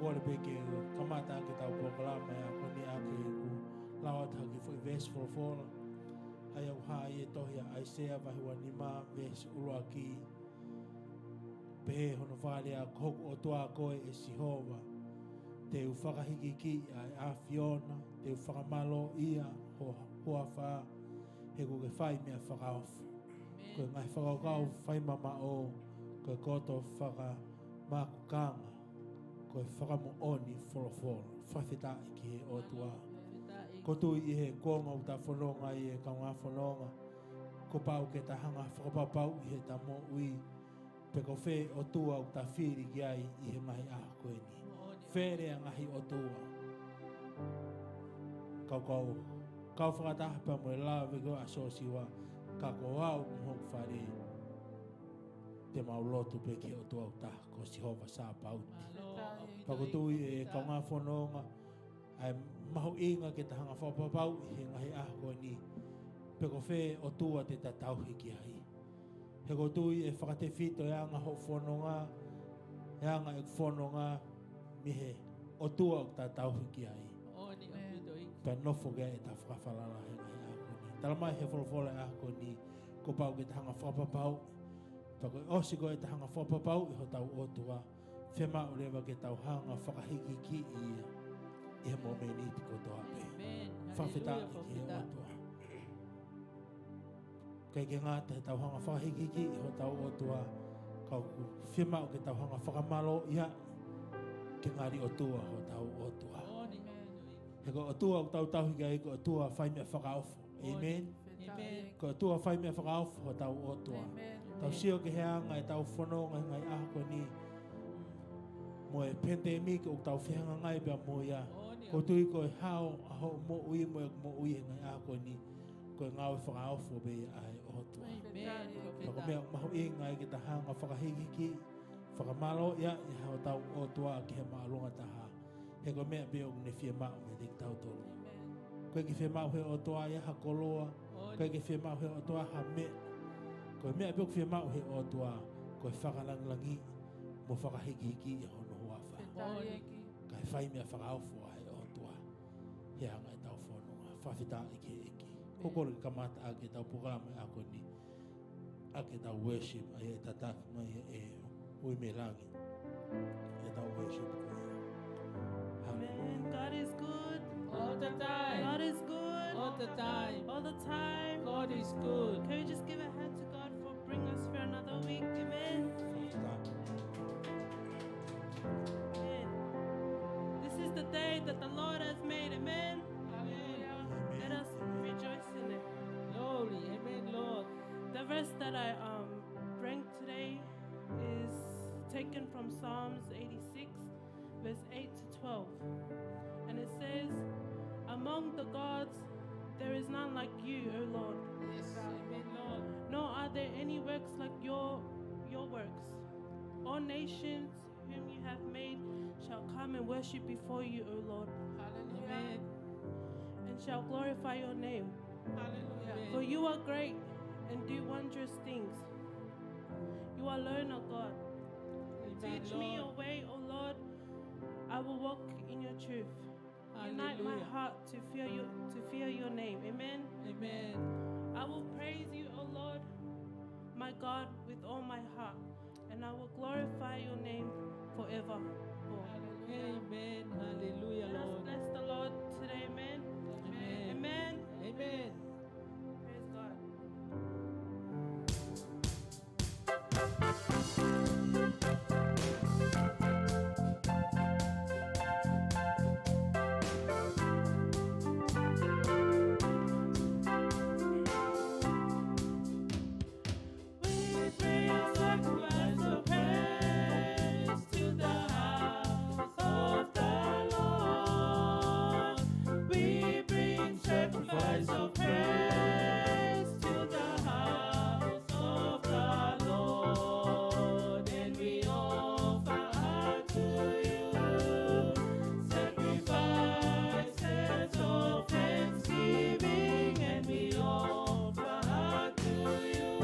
kokole peke kamata ke tau programa ya koni ake ku lawa taki foi ves Folofola ai au hae tohia ai sea vahiwa nima ves uruaki pe hono vale a koko o toa koe e Sihova te whakahikiki ai a Fiona te whakamalo ia hoa wha he ko ke whai mea whakaofu ko ngai whakaokau whai mama o ko koto whaka makukanga ko whakamu oni Folofola whawhita i ki he o tua ko tui i he konga u ta whanonga i he kaunga whanonga ko pau ke ta hanga whakapapau i he ta mo ui pe ko whe o tua u ta whiri ki ai i he mahi a koe ni where a ngahi o tua kau whakataha pa mo e lawe ko asosiwa ka ko au mhok whare te maulotu pe ki o tua u ta ko Sihova sa pauti pa ko tui e kaunga whanonga ai mahu inga ke ta hanga whapapau i he ngahi a koe ni pe ko whe o tua te tatau hiki ai he ko tui e whakate whito e anga ho whanonga e anga e whanonga mihe o tua o tatau hiki ai pe nofo gea e ta whakawhalala he ngahi a koe ni talamai he Folofola e a koe ni ko pau ke ta hanga whapapau pa ko osi ko e ta hanga whapapau i ho tau o tua whema o lewa ke tau hanga whakahiki ki ia i he momeni ti ko toa pe whawhita i ki he o tua kei ke ngā te tau hanga whakahiki ki i ho tau o tua kau whema o ke tau hanga whakamalo ia ke ngāri o tua ho tau o tua he ko o tua o tau tau hiki ai ko o tua whai mea whakaofo amen ko o tua whai mea whakaofo ho tau o tua tau sio ke heanga e tau whanonga ngai ako ni mo e pandemic o tau whihanga ngai bea mo ia ko tui ko e hao aho mo ui mo ui ngai ako ni ko e ngau e whakaofo be ai o tua ko mea mahu i ngai ki ta hanga whakahiki ki whakamalo ia i hao tau o tua ki he maalunga taha he ko mea be o ne whia mao me te tau tolu ko e ki whia mao he o tua ia ha koloa ko e ki whia mao he o tua ha mea ko mea be o whia mao he o tua ko e whakalanglangi mo whakahiki i hono huafa ka e whai mea whakaofo ai o tua he anga e tau whanonga whawhita ike ike kokoro ki kamata a ke tau programa e ako ni a ke tau worship a e tatak mai e ui me langi e tau worship ko ia Amen. God is good. All the time. God is good. All the time. All the time. God is good. Can we just give a hand to God for bringing us through another week? Amen. Amen. This is the day that the Lord has made. Amen. Amen. Let us rejoice in it. Glory. Amen, Lord. The verse that I bring today is taken from Psalms 86, verse 8 to 12. And it says, among the gods, there is none like you, O Lord. Yes. Amen, Lord. Nor are there any works like your works. All nations whom you have made shall come and worship before you, O Lord. Hallelujah. Amen. And shall glorify your name. Hallelujah. For you are great and do wondrous things. You alone are God. Teach me your way, O Lord. I will walk in your truth. Unite my heart to fear your name. Amen. Amen. I will praise you, O Lord, my God, with all my heart, and I will glorify your name forever. Amen. Hallelujah, Let us Lord. bless the Lord today. Amen. Amen. Amen. Amen. Praise God. Sacrifice of praise to the house of the Lord, and we offer unto you sacrifices of thanksgiving, and we offer unto you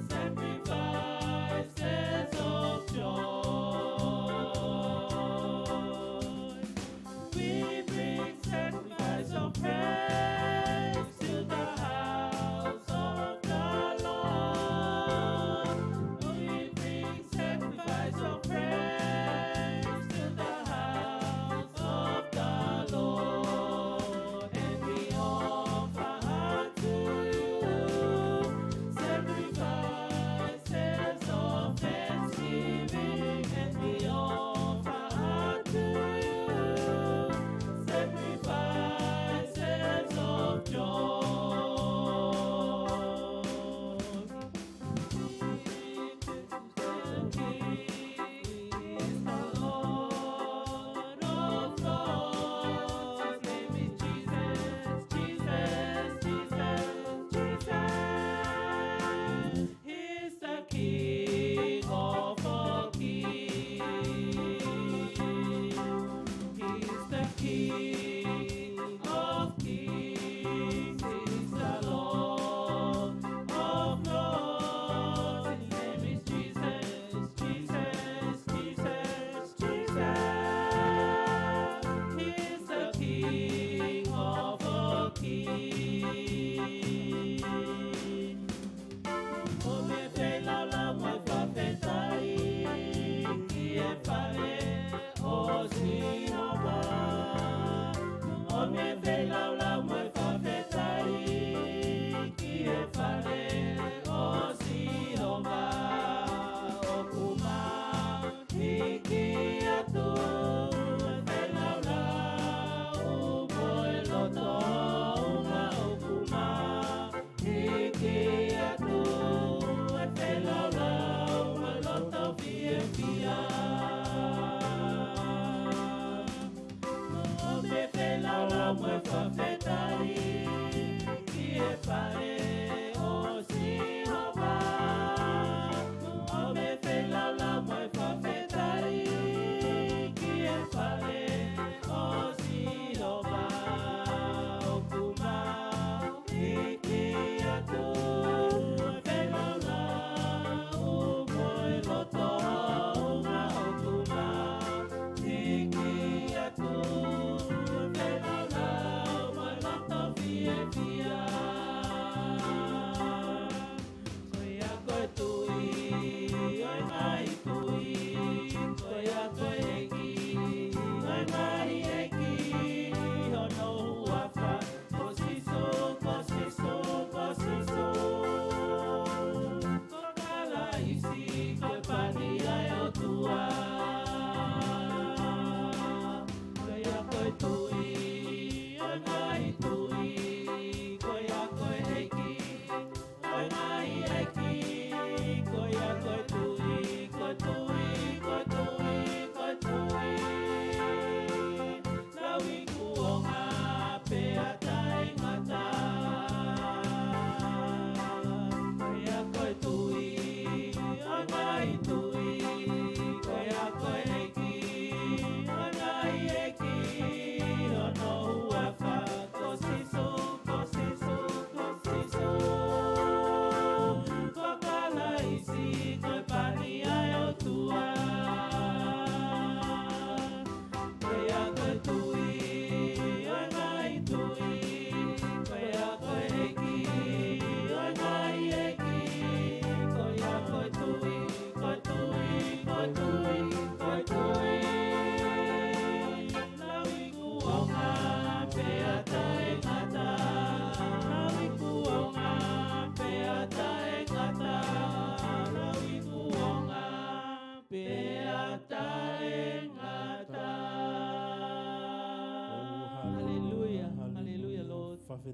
sacrifices of joy.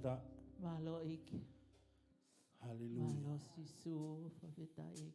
Whawhita. Malo ik. Hallelujah. Malo sisu. Whawhita ik.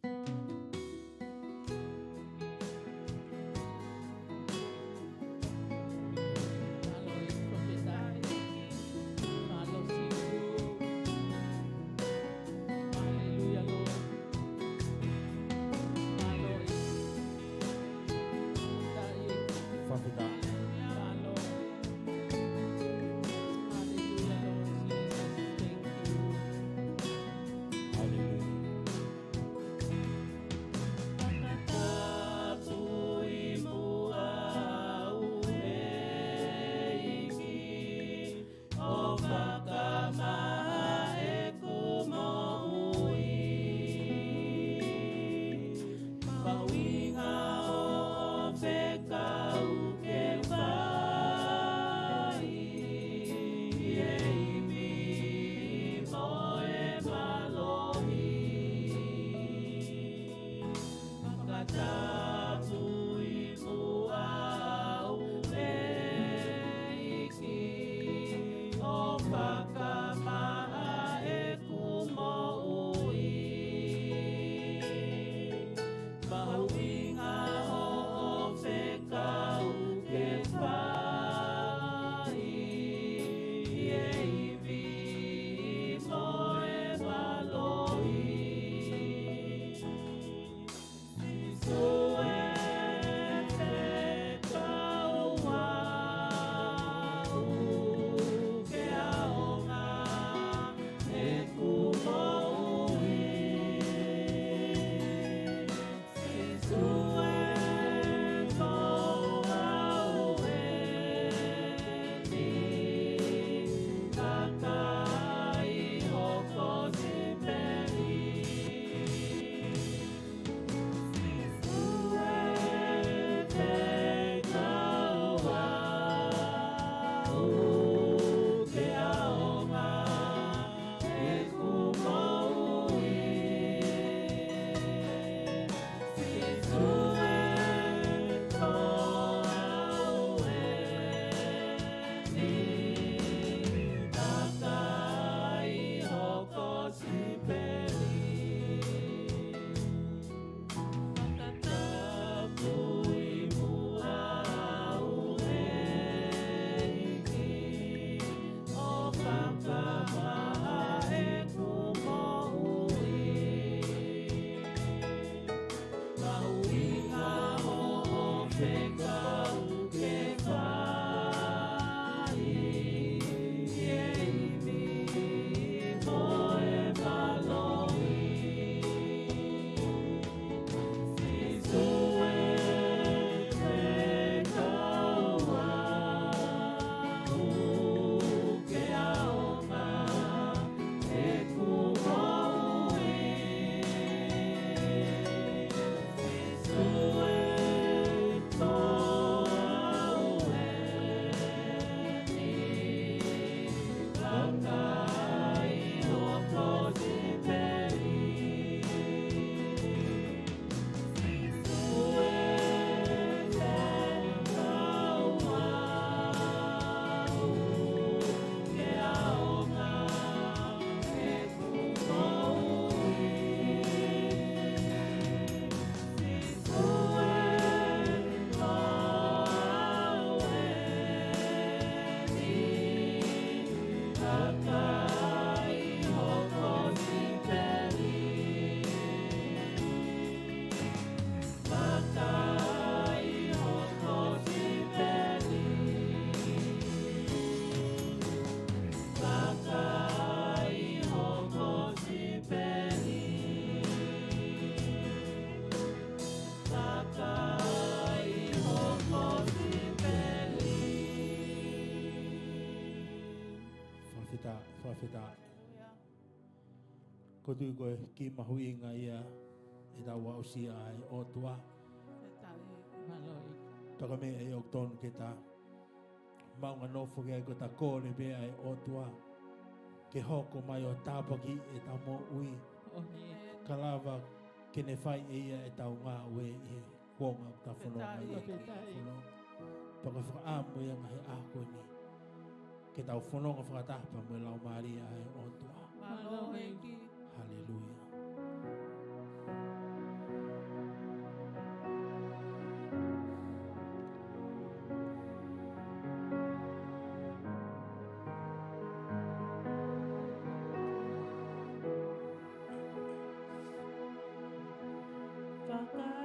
Whawhita. Ko tui koe ki mahui inga ia e tau wa usia ai o tua. Malo ik. Taka me e ok tonu ke ta. Maunga nofo ke ai ko ta kore be ai o tua. Ke hoko mai o tāpaki e tau mo ui. Kalawa ke ne whai e ia e tau ngā ue i kuonga o ta whanonga i e whanonga. Paka whaamu ia ngahe āko ni. ke tau whanonga whakatapa mo lau Maria e o tua. Aloha iki. Hallelujah. For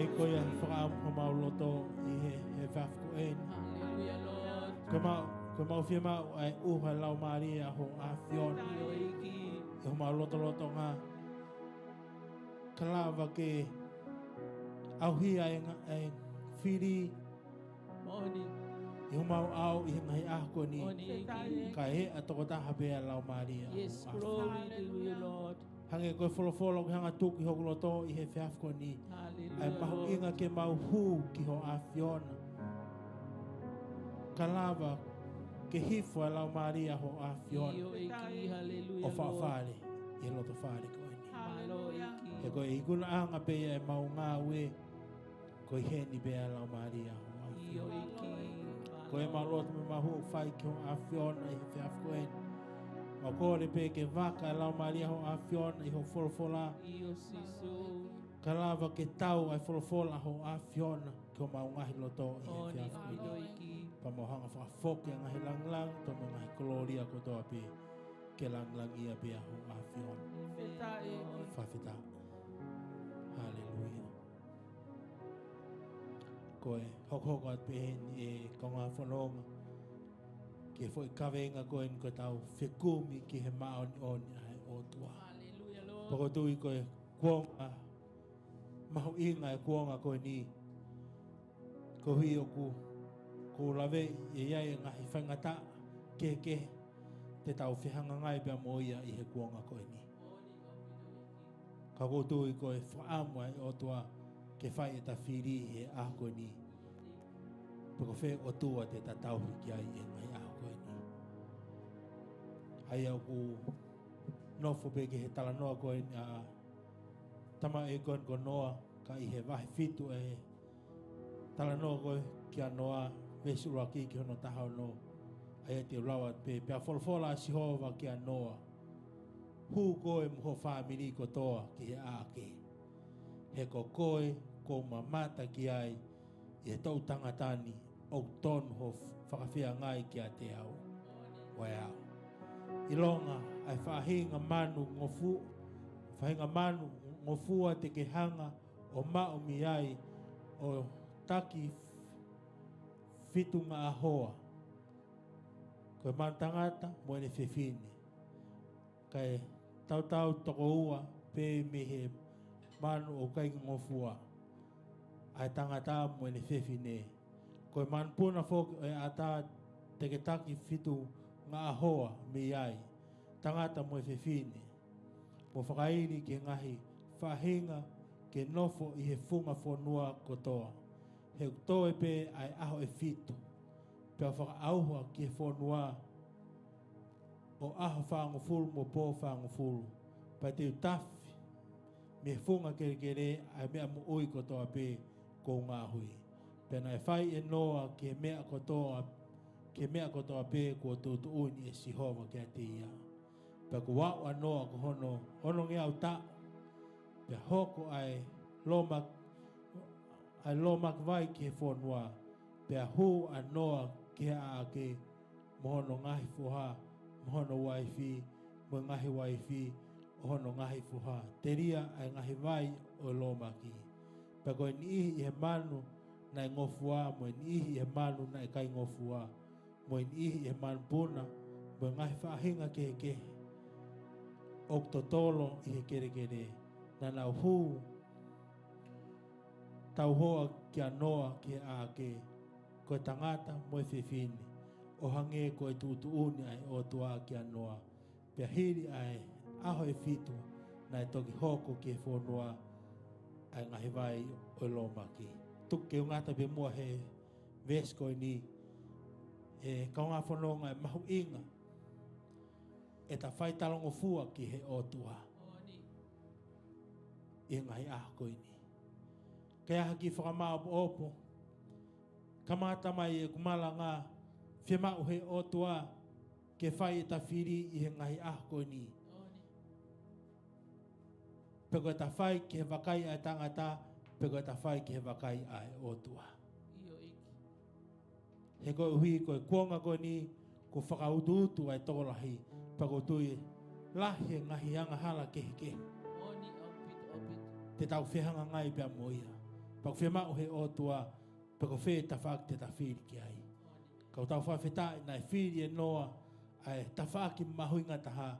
e koia whakaam ho mauloto i he whafko en. Hallelujah, Lord. Ko mau whia mau ai uha lau Maria ho a whion. Io iki. E ho mauloto loto ngā. Kalawa ke auhia e whiri. Moni. I ho mau au i ngai ahko ni. Moni iki. Ka he atoko taha bea lau Maria. Yes, glory to you, Lord. Hange koe Folofola ki hanga tuki ho loto i he whiafko ni. Ai Hallelujah, mahu Lord. inga ke mau hu ki ho a whiona. Kalawa ke hifo a lau Maria ho a whiona. Io iki. Hallelujah, O Lord. whaafare, i loto whaare koe ni. Malo iki. E koe i kuna anga pea e mau ngā ue, koe heni bea lau Maria ho a Io whiona. iki. Koe mau loto me mahu o whai ki ho a whiona i he whiafko en. Ma kore pe ke waka e lau Maria ho a whiona i ho Folofola. Io sisu. Kalawa ke tau ai Folofola ho a whiona ki ho mau ngahi loto i he Moni. whiafko Io ni. iki. Pa mohanga whakafoke a ngahi langlang, to mo ngahi koloria ko toa pe ke langlang ia pia ho a whiona. Whawhita. Hallelujah. Koe, hoko at pehen e konga whanonga. Ke fo i Kaveinga koe ni koe tau whekumi ki he maoni oni ai o tua. Hallelujah, Lord. Pako tui koe kuonga, mahu inga e kuonga koe ni. Ko hui o ku lawe e iai ngahi whaingata ke te tau whihanga ngai pia moia i he kuonga koe ni. Ka koutu koe whaamu ai o tua ke whai e ta whiri e aho koe ni. Pako whe o tua te ta tau ki ai e ngai aho koe ni. Ai au ku nofo pe ke he tala noa koe ni a tama e koe ko noa ka i he wahi fitu e tala noa koe ki a noa vesura ki hono tahao no. Ai te ulawa pe pia Folofola si hova ki a noa. Hu koe mho Famili ko toa ki he ake. He ko koe ko mamata ki ai i he tau tangatani o ton ho whakawhia ngai ki a te au. Waiau. I longa ai whahinga manu ngofu, whahinga manu ngofua te ke hanga o mao mi ai o taki fitunga ahoa. Koe mantangata mo ene whewhine. Kai tau toko ua pe me he manu o kai ngofua. Ai tangata mo ene whewhine. Koe manpuna foki e ata te ke taki fitu ngā ahoa me ai. Tangata mo e whewhine. Mo whakairi ke ngahi whahinga ke nofo i he funga whanua kotoa. He toe pe ai aho e fitu. Pea whakaauhua ki he whanua o aho whangofuru mo pō whangofuru. Pai te utafi me funga kere ai mea mo ui kotoa pe ko ngā hui. Pena e whai e noa ke mea kotoa pe ko tūtu uni e sihova kia te ia. Pea ko wau anoa ko hono ngea au ta. Pea hoko ai lomak vai ki he whanua. Pea hu anoa ki a ake mohono ngahi fuha, mohono waifi, mo ngahi waifi, ohono ngahi fuha. Te ria ai ngahi vai o lomaki. Pea koe ni ihi i he manu na ngofua, mo ni ihi i he manu na kai ngofua, mo ni ihi i he manu puna, mo ngahi whahinga ke oktotolo i he kere. Na nau hu tau hoa ki a noa ki a ke koe tangata mo e whewhine. O hange koe tūtu uni ai o tua ki a noa. Pea hiri ai aho e fitu na e toki hoko ki e whanua ai ngahi vai o lomaki. Tuke o ngata pe mua he ves koe ni e kaunga whanonga e mahu inga e ta whai talongo fua ki he o tua. I ngahi aho koe ni. Kaya haki whakamao opo. Kamata mai e kumala ngā whemau he o tua ke whai e ta whiri i he ngahi aho koe ni. Peko e ta whai ki he wakai ai tangata, peko e ta whai ki he wakai ai o tua. He koe hui koe kuonga koe ni, ko whakautu ai tokolahi, peko tui lahi e ngahi anga hala kehe. Te tau whehanga ngai pia moia. Pau whi mau he o tua, pako whi ta whaak te ta whiri ki ai. Kau tau whawhetai nai whiri e noa, ai ta whaaki mahuinga taha,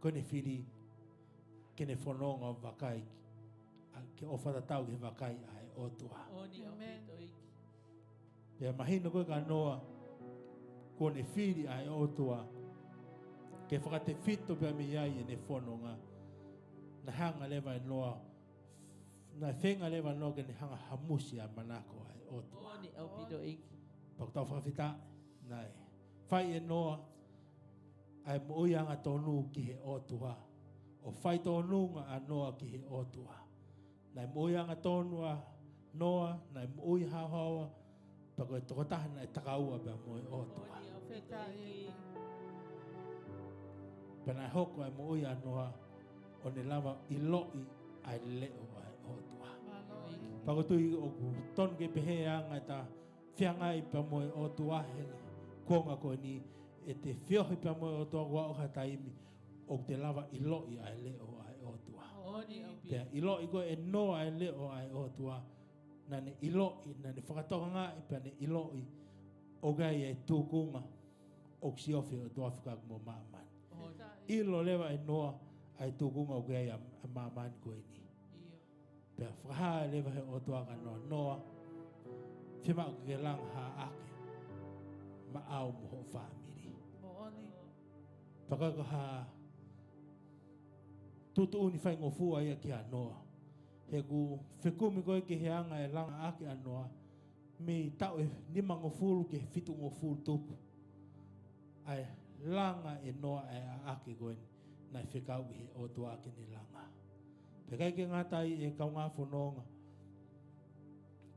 kone whiri, kene whanonga wakai, ke o whatatau ke wakai ai o tua. Pea mahina koe ka noa, kone whiri ai o tua, ke whakate whito pea mi ai e ne whanonga, na hanga lewa e noa, na whenga lewa noa ke ne hanga hamusi a manako ai o tua. Pau tau whawhita, nai. Whai e noa, ai moi anga tonu ki he o tua. O whai tonu nga a noa ki he o tua. Nai moi anga tonu a noa, nai moi hawa, pako e tokotaha nai takaua pia moi o tua. Pena hoko ai moi a noa, o ne lava i loi ai leo ai o tua. Pako tui o ton ke pehe anga ta whiangai pa moe o tua he konga koe ni e te whiohi pa moe o tua wao ha taimi o te lava i loi ai leo ai o tua. Pea i loi koe e noa ai leo ai o tua na ne i loi, na ne whakatoka ngai pa ne i loi o gai e tūkunga o siofi o tua whikak mo maaman. Ilo lewa e noa ai tūkunga o gai a maaman koe ni. Pea whakaha lewa he o tua ka noa Whimau ke lang ha ake, ma au mo ho famili. Pakako ha tutu uni whai ngofua ia ki anoa. He ku whekumi koe ke he anga e lang ake anoa, me tau e nima ngofuru ke fitu ngofuru tupu. Ai langa e noa e ake koe nai whekau he o tua ake ni langa. Pekai ke ngatai e kau ngā whanonga,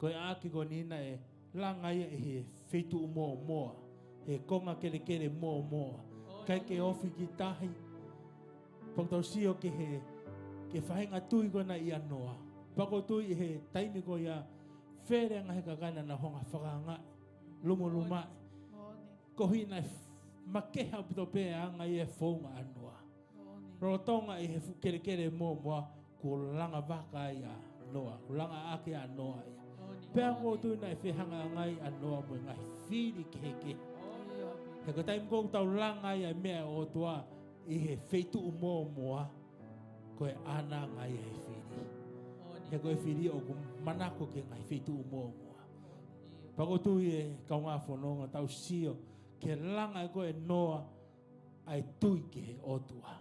koe ake ko nina e langa ia e he whetu moa moa. He konga kere kere moa moa. Kai ke ofi ki tahi. Paktau sio ke he ke whahinga tui ko na ia noa. Pako tui he taimi ko ia wherenga he kakana na honga whakanga. Lumo lumai. Ko hina makeha pito pe anga ia whaunga anoa. Rotonga e he kere kere moa moa ko langa waka ia noa. Ko langa ake a noa ia. Pea ko tu na whehanga ngai anoa mo ngai whiri keke. He ko taim kou tau langa ia mea o tua i he wheitu umoa moa koe ana ngai he whiri. He koe whiri o ku manako ke ngai wheitu umoa moa. Pako tu i e kau ngā whanonga tau sio ke langa e koe noa ai tui ke he o tua.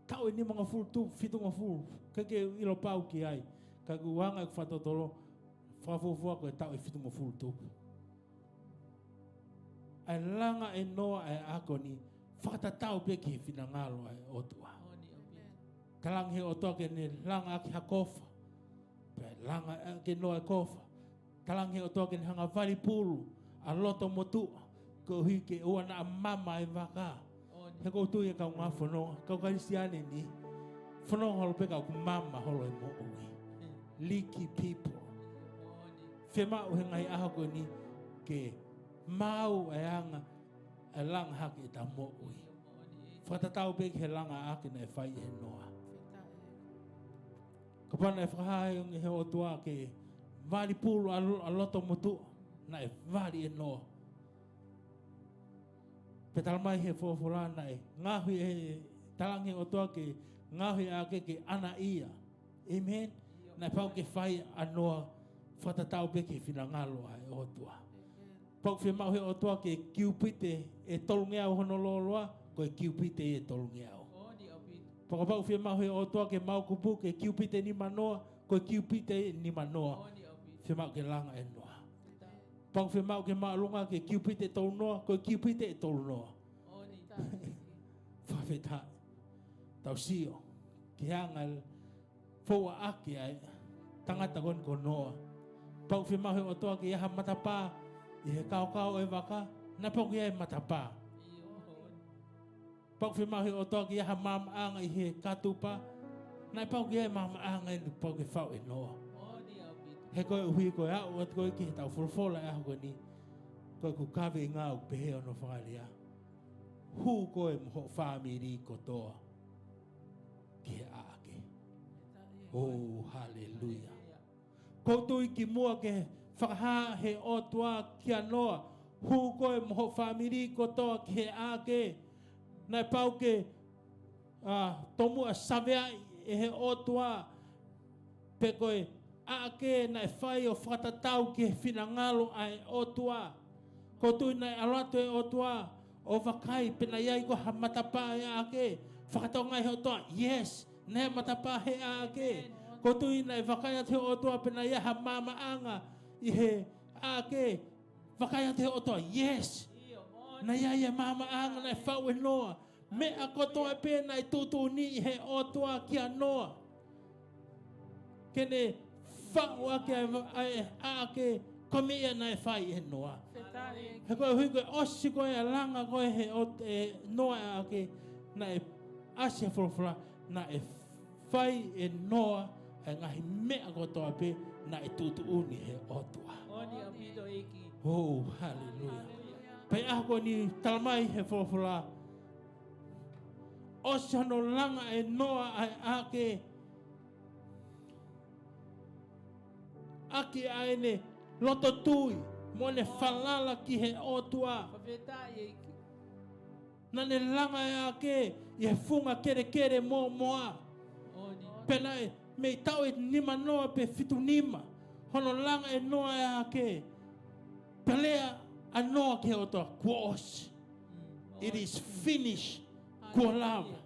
Tau e ni mga fulu tu, whitu mga fulu. Kake ilo pau ki ai. Kaku wanga e ku whatotolo. Whawhawhua koe tau e whitu mo fulu tupu. Ai langa e noa e ako ni whakatatau pe ki he whina ngalo ai otua. Talang he otua ke ne langa aki hakofa. Pe langa ke noa e kofa. Talang he otua ke ne hanga Mataele Pulu. A loto motua. Ko hui ke ua na mama e waka. He koutu e kau ngā whanonga. Kau karisiane ni. Whanonga holo pe kau ku mama holo e mo ui. Leaky people. Whemau he ngai aho koe ni ke mau e anga e langa haki e ta mo ui. Whatatau peke he langa ake na e whai e noa. Ka pana e whakahai unge he o tua ke Mataele Pulu a loto motu na e wari e noa. Pe talamai he Folofola na e ngahui e talangi o tua ke ngahui ake ke ana ia. Amen. Na e pau ke whai a noa whatatau peke whina ngalo ai o tua. Pau whemau he o tua ke kiupite e tolungeau honololoa, ko e kiupite e tolungeau. Pau whemau he o tua ke mau kupu ke kiupite ni manoa, ko e kiupite ni manoa. Whemau ke langa e noa. Pau whemau ke maalunga ke kiupite e tolunoa, ko e kiupite e tolunoa. Whawhetai. Tau sio. Ke hangal fōa ake ai tangata kon ko noa. Pau whemau he o toa ke iaha matapā, i he kao e waka, na pau ke iaha matapā. Pau whemau he o toa ke iaha mamaanga i he katupa, na pau ke iaha mamaanga i pau ke whau e noa. He koe uhi koe au, at koe ki he tau Folofola e aho koe ni, koe ku Kaveinga u pehe ono whakalia. Hu koe mo Famili ko toa, ki he aake. Oh, hallelujah. Koutou ki mua ke whakaha he o tua kia noa. Hu koe moho famili kotoa ki he ake. Nai pau ke tomu a savea e he o tua. Pe koe ake nai whai o whakatatau ki he whinangalo ai o tua. Koutou nai alato e o tua. O wakai pena iai ko ha matapa e ake. Whakatau ngai he o tua. Yes, ne matapa he ake. Koutou nai wakai ate o tua pena iai ha mamaanga i he ake. Wakai ate o tua. Yes. Na iai e mamaanga nai whau e noa. Mea kotoa pe nai tutu ni i he o tua kia noa. Kene whau ake ai ake. Komi ia nai whai e noa. He koe hui koe osi koe a langa koe he o noa ake. Na e asia Folofola. Na e whai e noa. E ngahi mea kotoa pe. Na e tutu uni he o tua. Oh, hallelujah. Pai ako ni talamai he Folofola. Osi hano langa e noa ai ake. Aki aene loto tui. Mone falala ki he otua. Nane langa e ake. I he funga kere kere mo moa. Penai me tau e nima noa pe fitu nima. Hono langa e noa e ake. Pelea a noa ki he otua. Kuos. It is finished. Kua lava.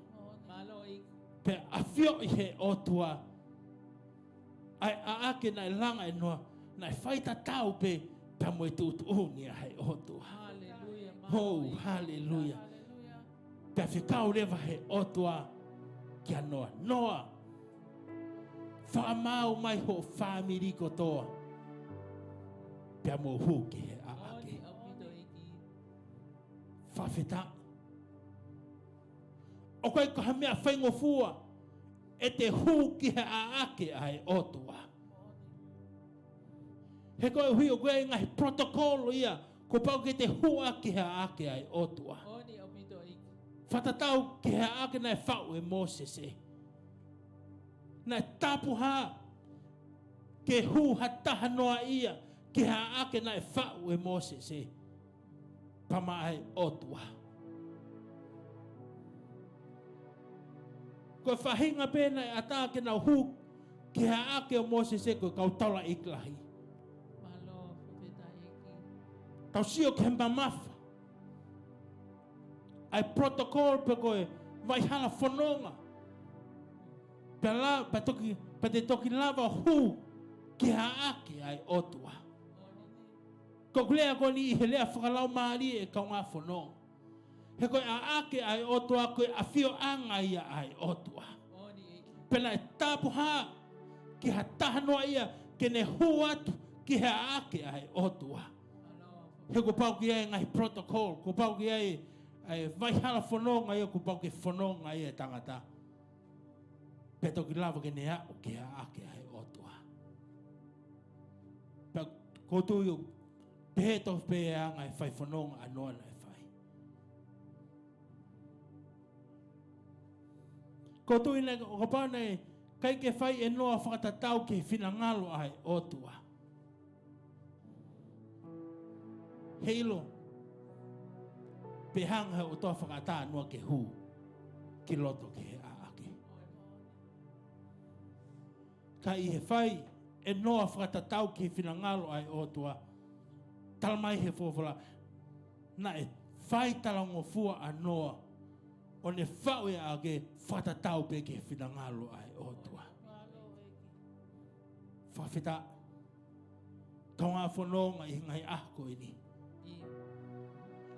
Pe afio i he otua. Ai a ake nai langa e noa. Nai whaita tau pe. Pe moe tutu unia hei otua. Oh, hallelujah. Pe whikau rewa hei otua. Kia noa. Noa. Whaamau mai ho famili kotoa. Pe mo huki he a ake. Whawhita. O koe ko hamea whaingofua. E te huki he a ake ai otua. He koe hui o koe ngahi protokolo ia. Ko pau ke te hua ki hea ake ai otua. Whatatau ki hea ake nai whau e Mosese. Nai tapuha. Ke hu hataha noa ia. Ki hea ake nai whau e Mosese. Pama ai otua. Koe whahinga pēna e ata ke nau hu. Ki hea ake o Mosese koe kautala iklahi. Tau sio ke mafa. Ai protocol pe koe vai hala whanonga. Pe te toki lava hu ki haake ai otua. Ko kulea ko ni he lea whakalau maari e kau ngā whanonga. He koe aake ai otua koe a whio anga ia ai otua. Pena e tapuha ki ha tahanoa ia ke ne hu atu ki haake ai otua. He ko pau ki ai ngahi protocol, ko pau ki ai vai hala whanonga ia, ko pau ki whanonga ia tangata. Peto ki lava ke ne au ki haake ai otua. Pau koto iu peto pe anga e whai whanonga anoa na e whai. Koto ina ko pau nei kai ke whai e noa whakatatau ke whinangalo ai otua. Heilo. Pe hanga o toa whakata anua ke hu. Ki loto ke he aake. Ka i he whai e noa whakatatau ke whinangalo ai otua. Talamai he Folofola. Na e whai talango fua anoa. O ne whau e ake whakatatau pe ke whinangalo ai otua. Whawhita. Kau ngā whanonga i ngai ahko ini.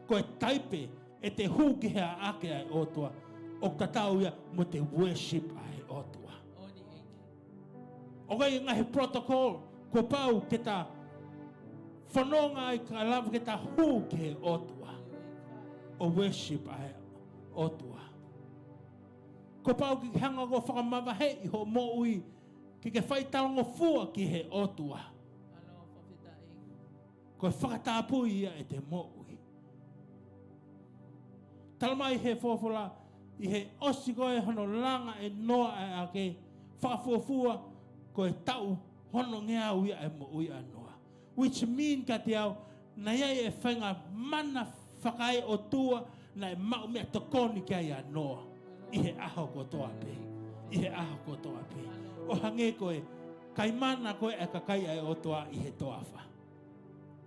Koe taipe e te hu ki hea ake ai otua. O tatau ia mo te worship ai otua. O kai ngahi protocol. Ko pau ke ta whanonga ai ka lava ke ta hu ki he otua. O worship ai otua. Ko pau ki hanga ko whakamawa hei ho mo ui. Ki ke whai talango fua ki he otua. Ko whakatapu ia e te mo ui. Talamai he Folofola i he osi koe hono langa e noa e ake whakafuafua koe tau hono ngea ui ai mo ui anoa. Which mean ka te au, na iai e whainga mana whakai o tua, na e mau mea tokoni kia i anoa. I he aho ko toa pe. I he aho ko toa pe. O hange koe, kai mana koe e kakai ai o toa i he toa wha.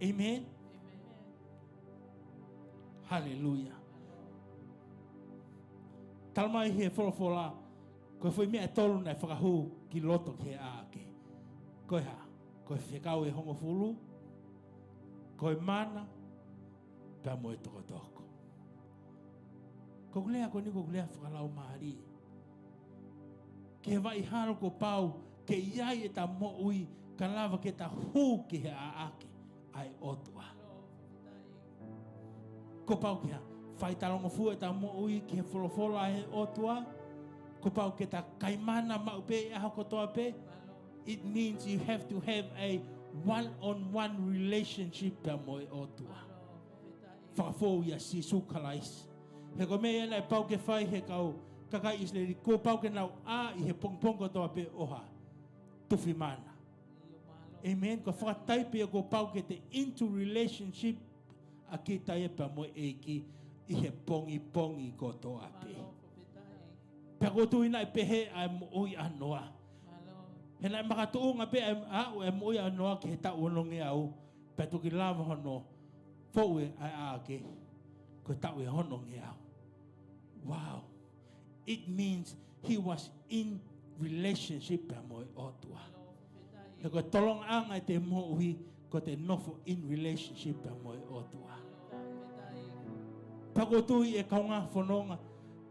Amen? Hallelujah. Talmai he Folofola, koe foi mea tolu nei whakahu ki loto ki he aake. Koe ha, koe whekau e hongo fulu, koe mana, pia moe toko toko. Ko kulea ko ni ko kulea whakalau maari. Ke vai haro ko pau, ke iai e ta mo ui, ka lava ke ta hu ki he aake, ai otua. Ko pau kia, whai talonga fu e ta mo ui ki he Folofola he otua, ko pau ke ta kaimana maupe e aho kotoa pe, it means you have to have a one-on-one relationship pia moe otua. Whakafou ia si sukalais. He ko mea ena e pau ke whai he kau kakai isleri, ko pau ke nau a i he pongpong kotoa pe oha, tufi mana. Amen. Ko whakataipe e ko pau ke te into relationship a ki tae pa mo e ki i he pongi kotoa pe. Pea ko tuina e pehe a mo ui anoa. He nai makatuunga pe e mo ui anoa ki he tau onongi au. Pea tuki lava hono fou e a ake ko tau e honongi au. Wow. It means he was in relationship pa mo e otua. He ko tolong anga te mo ui ko te nofo in relationship pa mo e otua. Pakotui e kaunga whanonga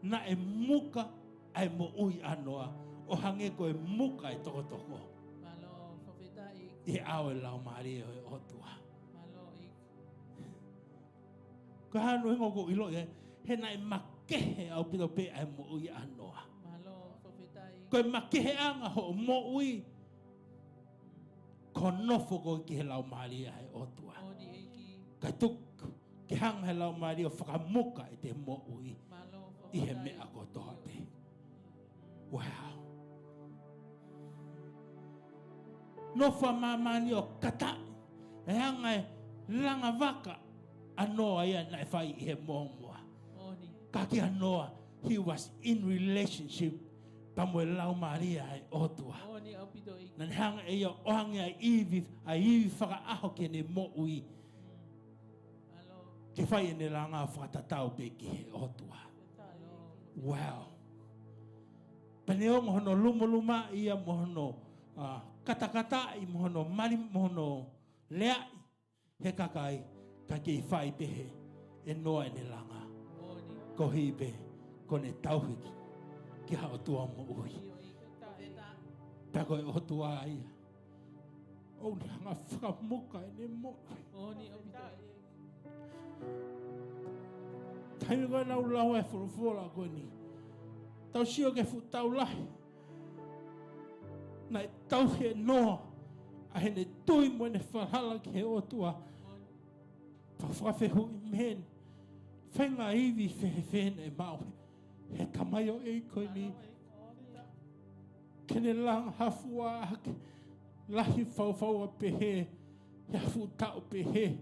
na e muka ai mo ui anoa o hange ko e muka e toko toko. I awe lau maari e otua. Ko hanu hingo ko ilo e he na e makehe au pito pe ai mo ui anoa. Ko e makehe anga ho mo ui ko nofo ko ki he lau maari e otua. Kai tuk ki hanga he lau maari o whakamuka e te mo ui i he mea ko toa pe. Wow. Nofa mamani o kata e hanga e langa waka anoa ia na e whai i he momoa. Kaki anoa, he was in relationship pamo e lau maria e otua. Na hanga e ia ohange a iwi whaka aho ke ne mo ui. Ke whai e ne langa whakatatau pe ki he otua. Wow. Paneongo hono lumuluma ia mohono katakata i mohono mari mohono lea he kakai ka ke whai pehe e noa e ne langa. Ko hipe ko ne tauhiki ki hao tua mo ui. Pako e otua ia. O ni hanga whakamuka e ne mo ui. Taimi koe nau lau e Folofola koe ni. Tau sio ke fu tau lahi. Na e tau he noa. A he ne tui mo ne whalhala ki he otua. Whawhawhehu i men. Whenga iwi whewhen e mau. He tamayo e koe ni. Kene lang hafua ake. Lahi whawhaua pehe. Yafu tau pehe.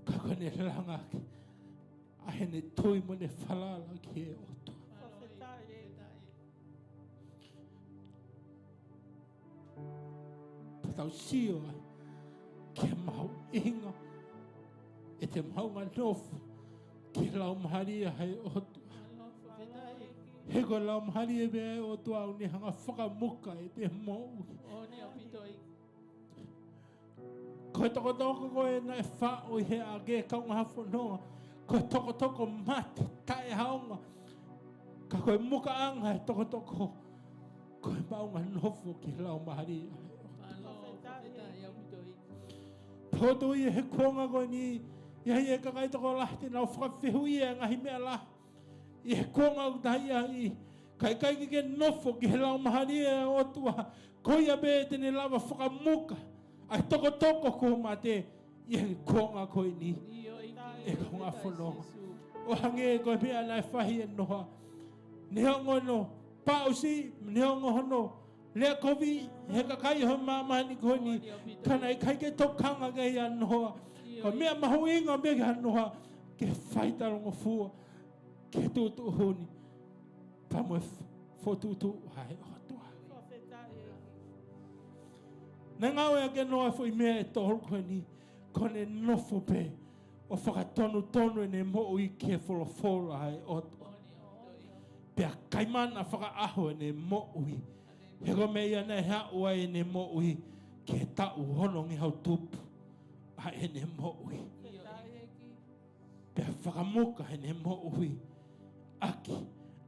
Kako ne lang ake. A he ne tui mo ne whalhala ki he otua. Tau sio ai, ke mau inga, e te maunga nofu, ke lau maharia hei otua. He ko lau maharia bea e otua au ni hanga whakamuka e te mou. Koe toko toko koe na e whao i he age kaunga hafo noa, koe toko toko mate, tae haunga, ka koe muka anga e toko toko, koe maunga nofu ke lau maharia. Toto i he konga koe ni, ia hi e kakai toko lahti nau whakawhehu i e ngahi mea lah. I he konga u tahi ai, kai kai ke nofo ki he lau mahari e otua, koi a be tene lava whakamuka, ai toko toko ko mate, i he konga koe ni, e konga whanonga. O hange koe mea nai whahi e noha, ne hongo no pausi, ne hongo hono Le kovi he ka kai ho mama ni ko ni kana I kai ke tokanga ke ia noa. Ko mea mahuinga me ke noa ke faita rongo fua ke tutu honi. Pamo fotutu hai hotua. Nangau e ke noa fo I mea e tohol ko ni kone nofo pe o whakatonu tonu ne mo I ke Folofola hai otua. Pea kaimana whakaaho ne mo ui. He ko mea ia nei hea ua e ne mo ui ke tau honongi hau tupu. A e ne mo ui. Pea whakamuka he ne mo ui. Aki,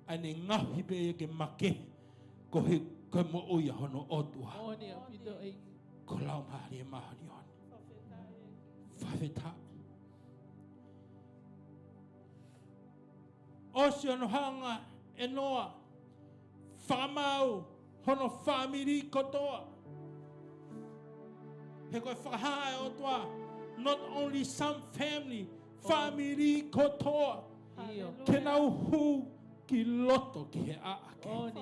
a ne ngahi pe e ke make. Ko he mo ui a hono otua. Ko lau mahari e mahari on. Whawheta. Osi ono hanga e noa. Whakamau hono Famili kotoa. He koe whakahaa e otua. Not only some family, Famili kotoa. Ke nau hu ki loto ki he aake.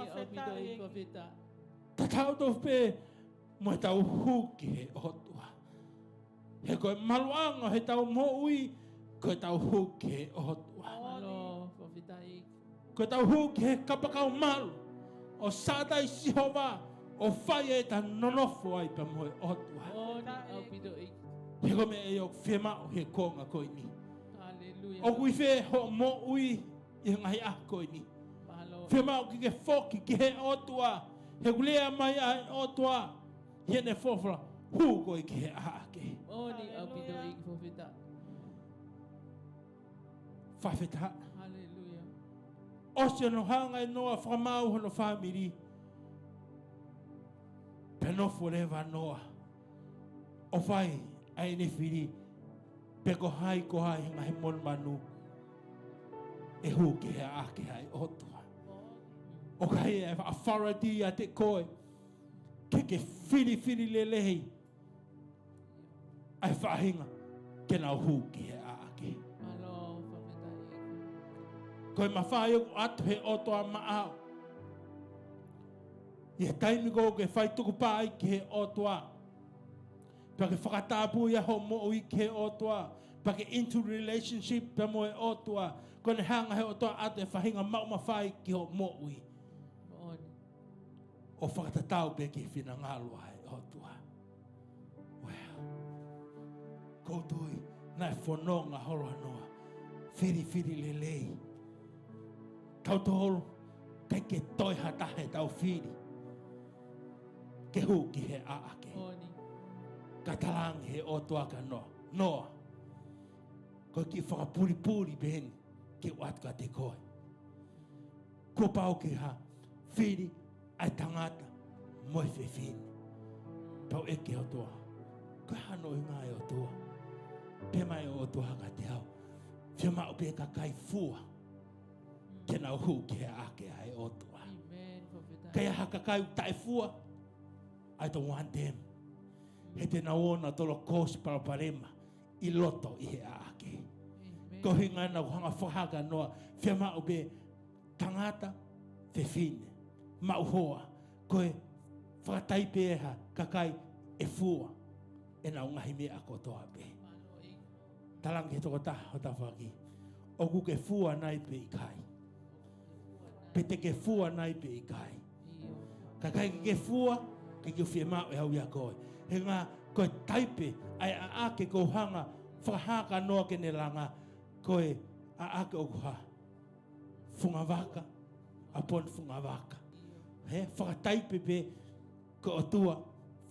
Ta tau tau pe mo tau hu ki he otua. He koe maluanga he tau mo ui koe tau hu ki he otua. Koe tau hu ki he kapakau malu. O sātai sihova o whai e ta nonofo ai pa moe otua. He koe me e o whemao he konga koe ni. O kui whe ho mo ui I ngai a koe ni. Whemao ki ke whoki ki he otua. He kulea mai ai otua. He ne Folofola hu koe ki he aake. Whawheta. Osi no hanga e noa whamau hono Famili. Penofo rewa noa. O whai ai ne whiri. Peko hai ko hai ngahi mon manu. E hu ki he ake hai otua. O kai e authority a te koe. Ke whiri le lehi. Ai whahinga. Ke nau hu ki he ake. Koe mawhai o atu he otoa maao. I he taimi ko ke whai tuku pā ki he otoa. Pa ke whakatapu ia ho mo ui ki he otoa. Pa ke into relationship pa mo e otoa. Ko ne hanga he otoa atu e whahinga mau mawhai ki ho mo ui. O whakatatau pe ki whina ngālua he otoa. Wow. Koutui, nai whanonga horo anoa. Whiri le lei. Tau tohoro, kai ke toi hatahe tau whiri. Ke hu ki he aake. Ka talangi he otoa ka noa. Noa. Ko ki whakapuri beheni ke watu ka te koe. Ko pau ki ha whiri ai tangata moi whiwhini. Pau eke otoa. Ko hano I ngai otoa. Pe mai otoa ka te hau. Whiamau pe ka kai fua. Ke nau hu ki he ake ai otua. Kei haka kai tae fua. I don't want them. He te naona tolo kōsi paraparema. I loto I he ake. Ko hinga na hanga whahaka noa. Whiamau pe tangata whiwhine. Mau hoa. Koe whakatai peha kakai e fua. E nau ngahi mea kotoa pe. Talangi he toko taha o tawhaki. Oku ke fua nai pe I kai. Pete ke fua nai pe I kai. Ka kai ke fua, ke ke whiamau e hau ia koe. He ngā koe taipe, ai a ake ko hanga, whahaka noa ke ne langa, koe a ake o kuha. Funga waka, apon funga waka. He, whakataipe pe, ko otua,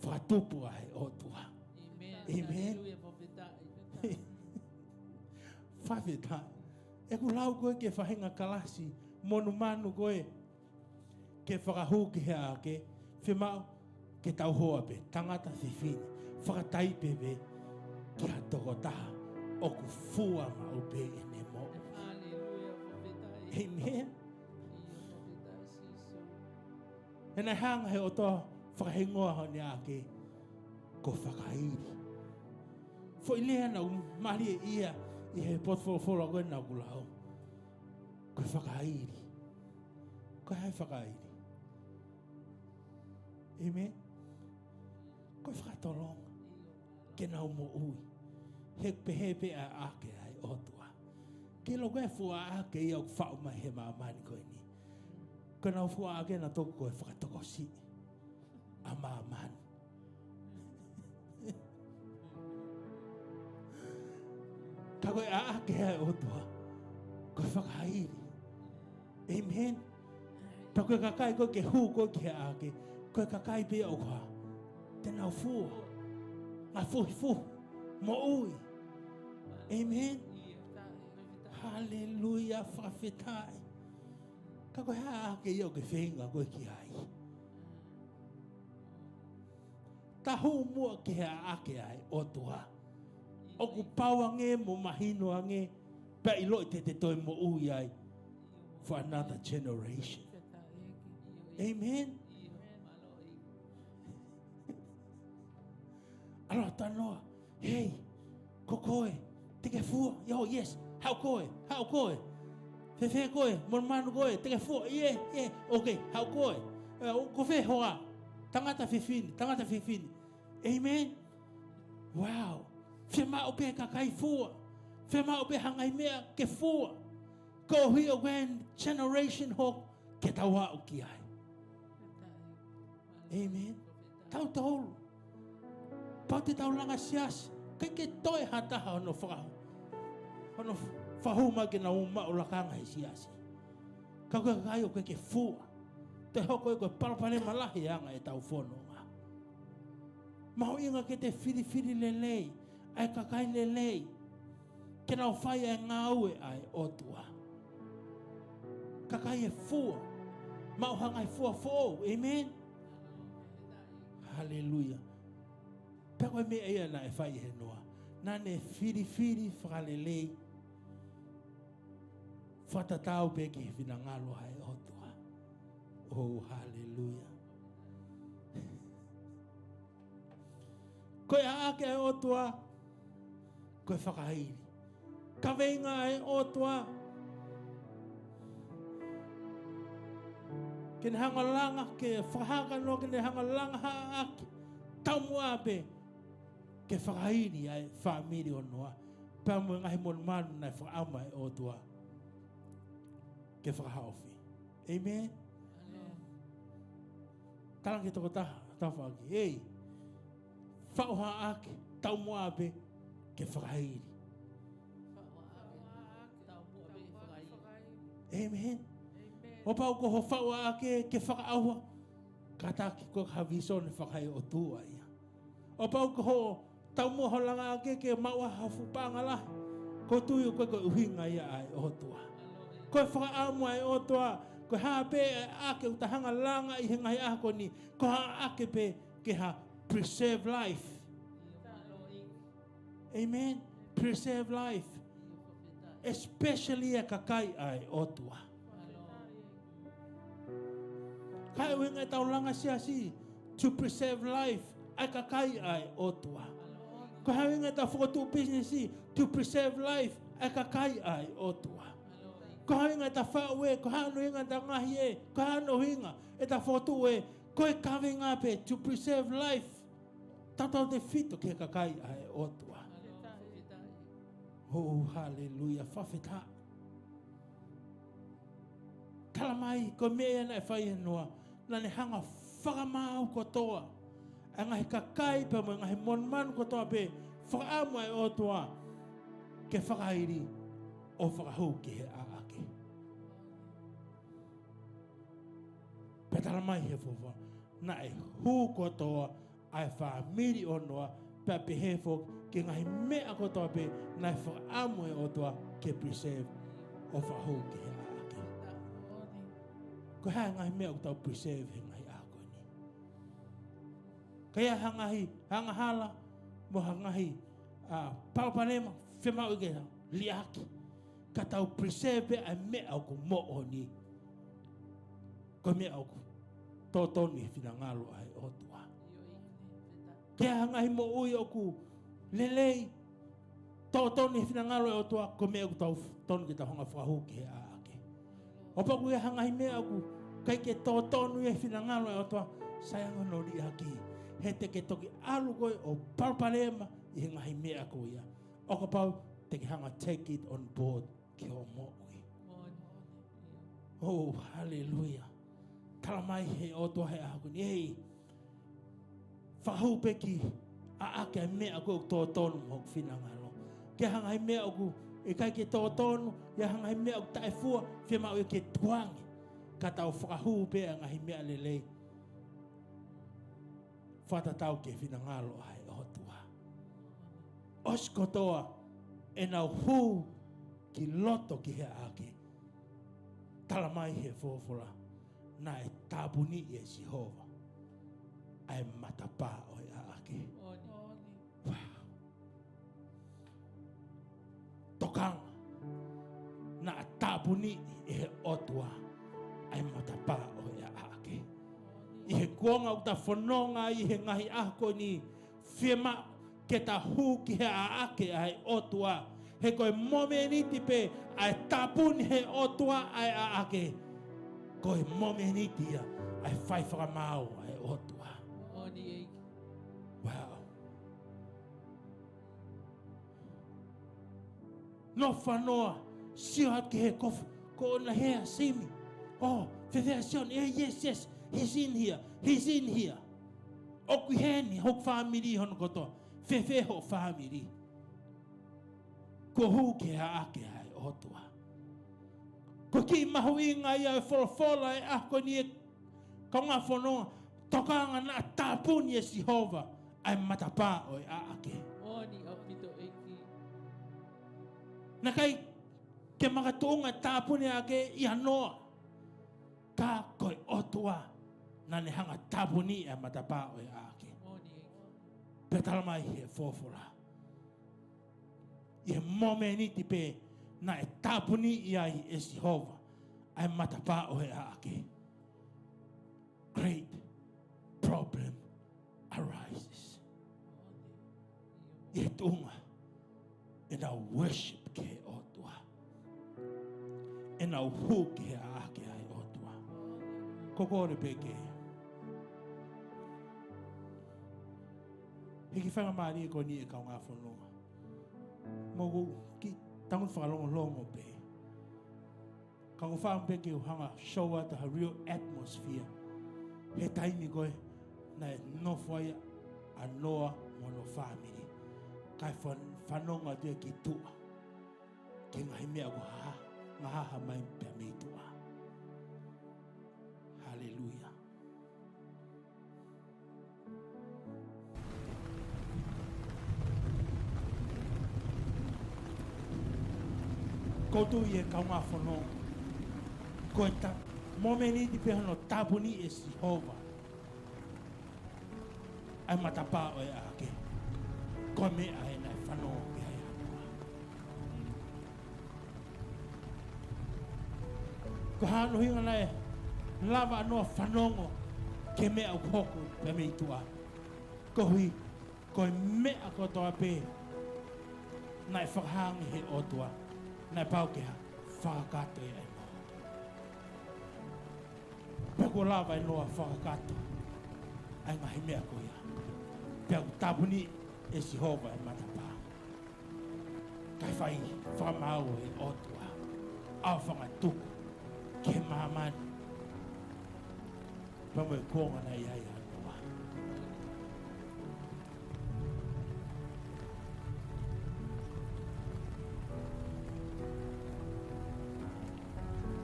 whakatupua he otua. Amen. Whawheta. E ku lau koe ke whahinga kalasi, monu manu koe ke whakahu ki he ake, whimau ke tau hoa pe, tangata whiwhine, whakatai pe pe, ki ha toko taha, o ku fua mau pe e ne mo. Amen. E nei hanga he o toa whakahingoa honi ake, ko whakairi. Fo I lea nau mari e ia, I he Folofola koe nau kulau. Ko whakairi. Ko hai whakairi. Amen. Koe whakatolong. Ke nau mo ui. Hepe a ake ai otua. Ke lo koe fua ake i au whau mai he maamani koe ni. Koe nau fua ake na toko koe whakatoko si. A maamani. Ka koe a ake ai otua. Koe whakairi. Amen. Ta koe kakai koe ke hu koe ke ake. Koe kakai pe au koa. Te nau fua. Ngā fuhi fu. Mo ui. Amen. Hallelujah. Whawhetai. Ka koe haa ake i au ke whenga koe ki ai. Ta hu mua ke haa ake ai o tua. Oku pauange mo mahino ange. Pa i loi te toi mo ui ai. For another generation. Amen. Aloha tanoa. Hey, ko koe. Te ke fua. Yo, yes. Hau koe. Hau koe. Fe koe. Mon manu koe. Te ke fua. Yeah, yeah. Okay, hau koe. Ko fe hoa. Tangata fifini. Tangata fifini. Amen. Wow. Fe mao pe kakai fua. Fe mao pe hangai mea ke fua. Ko hui o wen generation ho ke tawa o ki ai. Amen. Tau tau. Pau te tau langa sias. Kai ke toi hataha ono whakahu. Ono whahuma ke na uma o lakanga he siasi. Kau ka kai o kai ke fua. Te hoko e koe parapane malahi anga e tau whono ngā. Maho inga ke te whiri lelei. Ai kakai lelei. Ke nau whai e ngā ue ai otua. Kakai e fua. Mau hangai fua fo. Amen. Hallelujah. Peko me ea na e whai he noa. Nane whiri whakalelei. Whatatau peke he whina ngalo hai otua. Oh, hallelujah. Koe aake ai otua. Koe whakairi. Kaveinga ai otua. Kene hanga langa, ke whahaka no, kene hanga langa haake. Tau mua pe. Ke whakairi ai Famili o noa. Pea mua ngahi mon manu nai whakaama e otua. Ke whakahauwhi. Amen. Talang ke toko taha whaki. Hey. Whauha ake. Tau mua pe. Ke whakairi. Amen. O pau ko ho whaua ake ke whakaaua. Kataki ko haviso ne whakai o tua ia. O pau ko ho tau mua holanga ake ke maua hafu pangala. Ko tui o koe ko uhinga ia ai o tua. Koe whakaamu ai o tua. Koe haa pe ake utahanga langa i hengai ako ni. Ko haa ake pe ke ha preserve life. Amen. Preserve life. Especially a kakai ai o tua. Kai winga tau langa siasi to preserve life. Ai kakai ai o tua. Ko winga tau whakatu business to preserve life. Ai kakai ai o tua. Ko winga tau whaue, ko hano hinga tau ngahi e, ko hano hinga e tau whakatu e, ko e Kaveinga pe to preserve life. Tatau te fito ke kakai ai o tua. Oh, hallelujah. Whawheta. Tala mai, ko mea na e whai noa. Nane hanga whakamau kotoa. A ngahi kakai pe mo ngahi monman kotoa pe. Whakaamu ai o toa. Ke whakairi o whakahau ke he aake. Pe tala mai he fofa. Na e hu kotoa ai Famili o noa. Pe pe he fok ke ngahi mea kotoa pe. Na e whakaamu ai o toa ke preserve o whakahau ke he aake. Ko hea ngahi mea utau preserve he ngahi ako ni. Kaya hangahi, hangahala, mo hangahi, paupanema, whemau ike liaki. Ka tau preserve a mea aku mo o ni. Ko mea aku tōtoni whina ngalo ai otua. Kaya hangahi mo ui aku lelei, tōtoni whina ngalo ai otua, ko mea aku tau tonu ki tau hanga whakahu ki he aake. O paku e hangahi mea aku, kai ke tōtonu e whina ngalo e otoa, sayang no li aki. He te ke toki alu koe o parparema I ngahi mea ko ia. O ka pau te ke hanga take it on board ki o mo'ui. Oh, hallelujah. Tala mai he o toa he ako ni ei. Whakahupe ki a ake ai mea ko tō tonu hok whinangalo. Ke hanga ai mea ko e kai ke tō tonu, ia hanga ai mea ko tae fua, whia mau e ke tuangi. Ka tau whakahupe a ngahi mea lelei. Whatatau ke whinangalo ai o tua. Osko toa e nau hū ki loto ki he ake. Tala mai he Folofola na e tabuni e Jehova. Ai matapa o e ake. Wow. Tokanga na tabuni e he otua. Ai matapa o e ake. I he kuonga uta whanonga I he ngahi ako ni whiema ke ta hū ki he ake ai otua. He koe mome ni tipe ai tapuni he otua ai ake. Koe mome ni tia ai whai whakamau ai otua. Wow. No whanoa sio hat ki he kofu ko na hea simi. Oh, whewhea sion, yes, yes. He's in here. He's in here. Oku heni, hok famili hono kotoa. Whewhe ho famili. Ko hu ke ake ai otua. Ko ki mahu inga ia e Folofola e ako ni e kaunga whanoa. Tokanga na tapuni e Jehova. Ai matapa o e ake. Na kai ke makatuunga tapuni ake I anoa. Ka koe otua. Na ne hanga tapuni e matapa o e ake. Petala mai he Folofola. I he mome ni tipe na e tapuni I ai e Jehova. Ai matapa o e ake. Great problem arises. I he tunga. And our worship ke otua. And our hu ke ake ai otua. Kokore peke. Hiki whanga maari ko ni e kau ngā whanonga. Mogu ki tangu whakalongo longo pe. Kau whaam peke o hanga show out a real atmosphere. He taimi koe na e nofwai a noa mono family. Kai whanonga tia ki tua. Ke ngahi mea ko ngaha mai pia mei tua. Hallelujah. Kotu I e kaunga whanonga. Ko e ta momeni di pe hono tabuni e Jehova. Ai matapa o e ake. Ko mea e nai whanonga ki ai atua. Ko hano hinga nai lava anoa whanongo ke mea ukoku pe mei tua. Ko hui, ko e mea kotoa pe nai whakahangi he otua. Nai pau ke ha whakakato e ai noa. Peko lava e noa whakakato. Ai ngahi mea ko ia. Peko tabuni e Jehova e matapa. Kai whai whakamau e otua. Au whakatuku. Ke mahamani. Pamo e konga na iai anoa.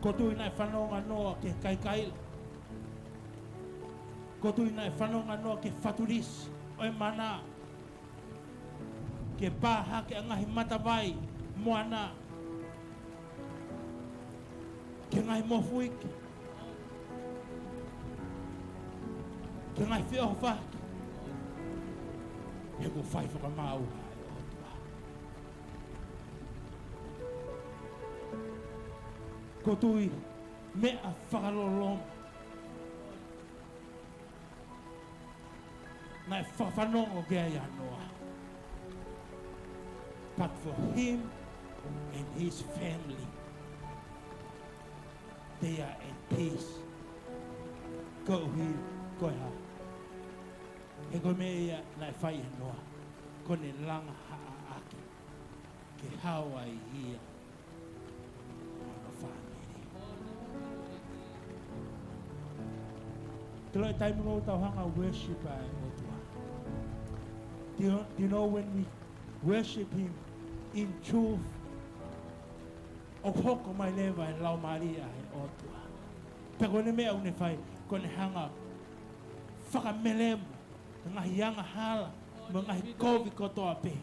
Ko tui nai whanonga noa ke kaikaila. Ko tui nai whanonga noa ke whaturis o e mana. Ke pāha ke ngahi matawai moana. Ke ngahi mofuiki. Ke ngahi whio whaki. He ko whai whakamau hai otua. Ko tui mea whakaloloma. Nai whawhanongo ke ai anoa. But for him and his family, they are at peace. Go here, go here. He ko me ia nai whai noa. Kone langa haa ake. Ke Hawaii ia. Mana Famili. Te loi taimu tau hanga worship ai o tua. Do you know when we worship Him in truth? O hoko mai lewa e lau maria ai o tua. Pe kone mea une whai, kone hanga whakamelemo, ngahi anga hala, mo ngahi kovi kotoa pe,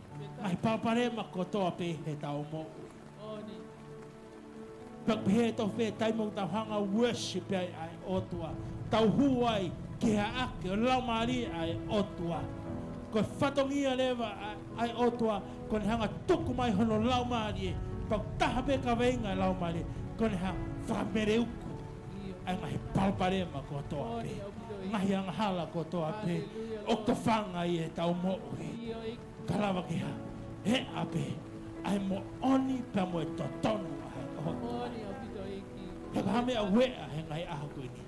ngahi paparema kotoa pe he tau mo. Pak he tau whe taimau tau hanga worship ai o tua. Tau huai ke ake o lau maria ai o tua. Ko whatongia lewa ai o tua, kone hanga tuku mai hono lau maria. Pau taha pe Kaveinga lau maria, kone hanga whamere uku. Ai ngahi palparema kotoa pe. Ngahi anga hala kotoa pe. O te whanga i e tau mo ui. Kalawa ki ha. He ape. Ai mo oni pe mo e totonu ai o tua. He ka hame a wea he ngai aha koini.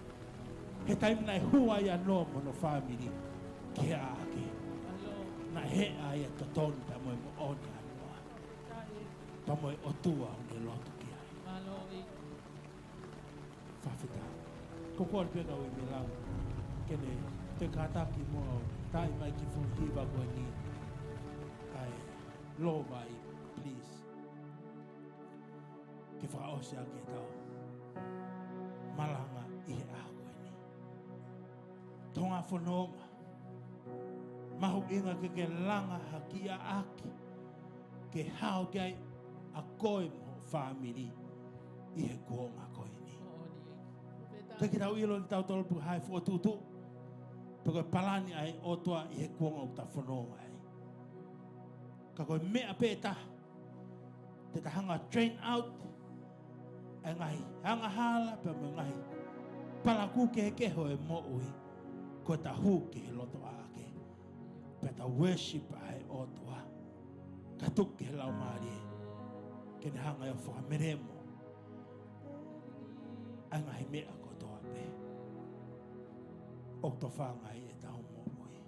He taimi nai hua ia no mono Famili. Ke a ake. Na he a ia totonu pe mo e mo oni ai noa. Pa mo e otua une lotu ki ai. Whawhita. Koko al pena ui me lau. Kene te kātaki mo tai mai ki fuhiwa koe ni. Ai, lo mai, please. Ke whaose a ke tau. Malanga i he a koe ni. Tonga whanonga. Mahu inga ke langa haki a aki. Ke hao gai a koe mo Famili i he kuonga koe ni. Te ki tau ilo ki tau tolpu hai fo tutu. Peko palani ai o toa i he kuonga o ta whanonga ai. Ka koe mea pēta. Te ta hanga train out. E ngahi hanga hala pe me ngahi. Palaku ke he keho e mo ui. Ko ta hu ke he loto ake. Pe ta worship ai o toa. Ka tuk ke he lau maari. Ke ne hanga e o whakameremo. Ai ngahi mea kotoa pe. O to whangai e tau mo ui.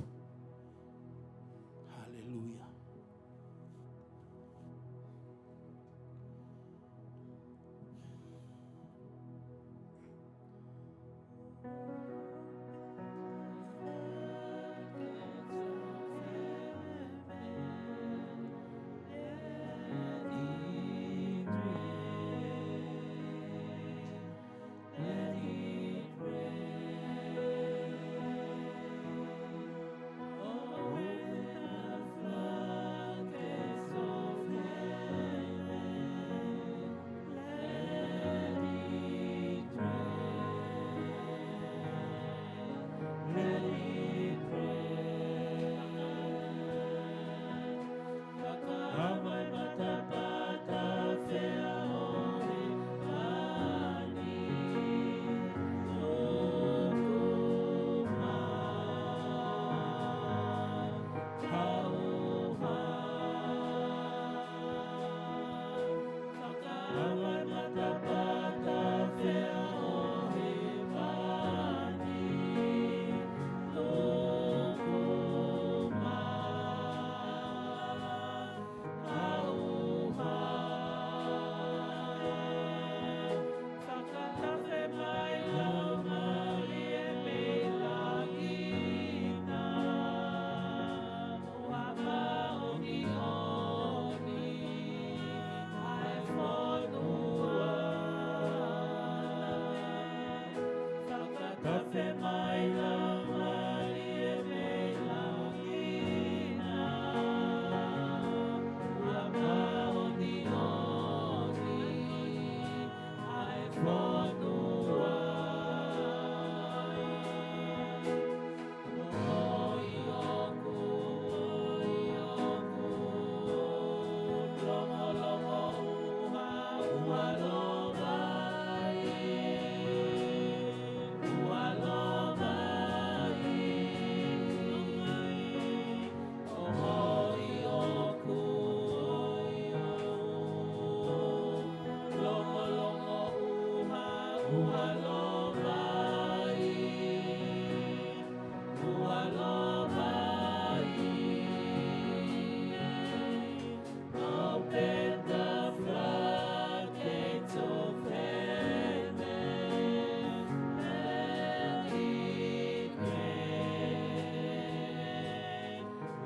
Hallelujah.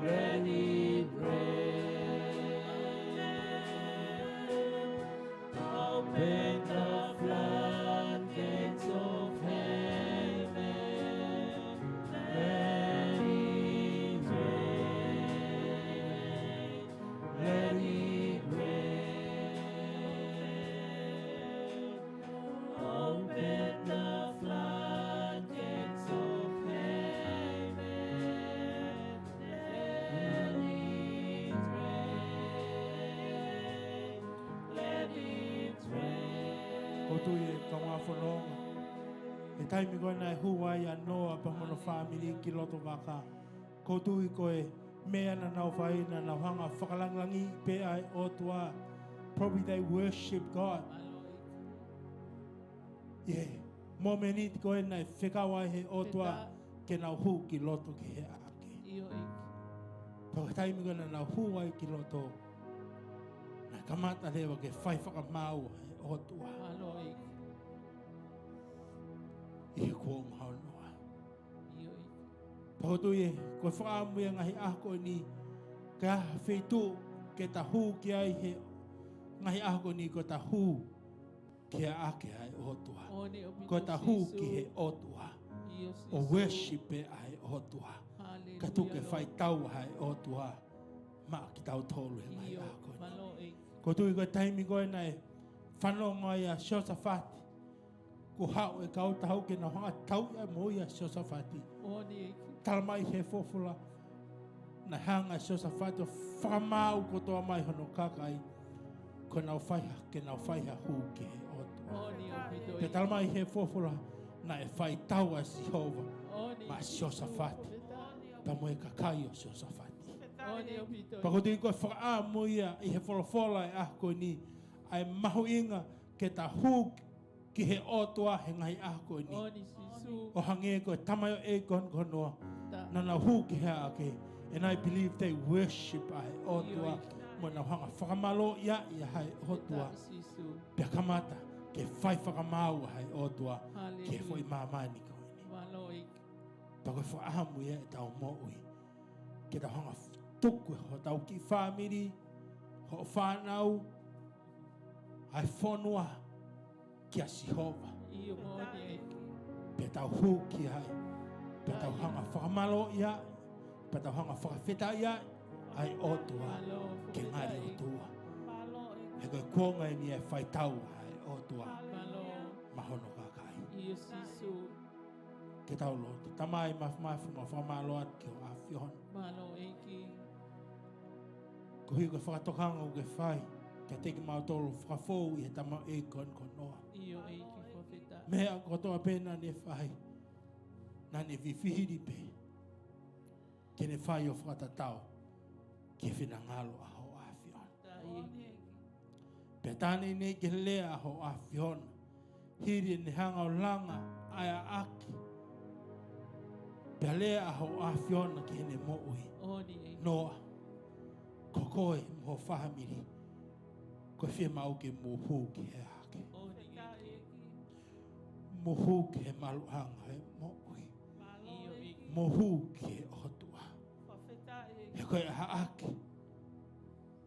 let it rain. Open the floodgates of heaven, let it rain, let it rain. Open the floodgates of heaven, let it rain, let it rain. Ko tu e ka ngā whanonga. E taimi koe nai hua ia noa pa mono Famili ki loto waka. Ko tu i koe mea na nau whaina na hanga whakalanglangi pe ai o tua. Probably they worship God. Yeah. Mō me ni koe nai whekawa he o tua ke nau hu ki loto ki he ake. Iyo iki. Pau e taimi koe na nau hu ai ki loto. Na kamata lewa ke whai whakamau he o tua. Malo iki. I he kua umhau noa. Iyo iki. Pau tu e, koe whaamuia ngahi ako ni ka whetu ke ta hu ki ai he ngahi ako ni ko ta hu ki a ake ai o tua. Oni o Ko ta hu ki he o tua. Iyo O worship e ai o tua. Ka tu ke whai tau ai o tua. Ma ki tau tolu he ngahi Iyo. ako ni. Malo iki. Ko tu i koe taimi koe nei whanonga ia Siosafati. Ko hao e kau tau ke na hanga tau ia mo ia Siosafati. Oni iki. Talamai he Folofola. Na hanga Siosafati o whamau ko toa mai hono kakai. Ko nau whaiha ke nau whaiha hu ke he o tua. Oni o pito Pe iki. talamai he Folofola na e whai tau a Sihova. Oni. Ma Siosafati. Pa mo e kakai o Siosafati. Oni o pito iki. Pakoti koe whakaamu ia i he Folofola e ahko ni. Ai mahu inga ke ta hu ki he otua he ngai ahko ni. Oni sisu. O hange koe tamayo e kon konoa. Ta. Na na hu ki he ake. And I believe they worship ai otua. Mo na hanga whakamalo ia i hai otua. Ta sisu. Pia kamata ke whai whakamau hai otua. Ke fo i Hallelujah. mamani ko ni. Malo iki. Pakoi whaamu ia e tau mo ui. Ke tau hanga tuku ho tau ki Famili. Ho whanau. Ai whanua ki a Sihova. Iyo oni iki. Pe tau hu ki ai. Pe tau hanga whakamalo ia. Pe tau hanga whakawheta ia. Ai otua. Malo. Ke ngari otua. Malo He koe kuonga ni e whai tau ai otua. Malo. Mahono kakai. Iyo sisu. Ke tau loto. Tamai mafu ma whamalo at ki o awhion. Malo iki. Ko hui koe whakatokanga o ke whai. Ke teki mautolo whakafou i he tama e kon konoa. Iyo iki profeta. Mea kotoa pēna ne whai. Nā ne viwhihiri pē. Ke ne whai o whakatatau. Ke whina ngalo a ho awhion. Ta iki. Pe tāne ne ke lea a ho awhion. Hiri ne hanga o langa ai a aki. Pe lea a ho awhion ki hene mo ui. Oni iki. Noa. Ko koe mo Famili. Ko whia mau ke mo hu ki he ake. Oni iki. Mo hu ki he maluhanga he mo ui. Iyo iki. Mo hu ki he otua. He koe ha ake.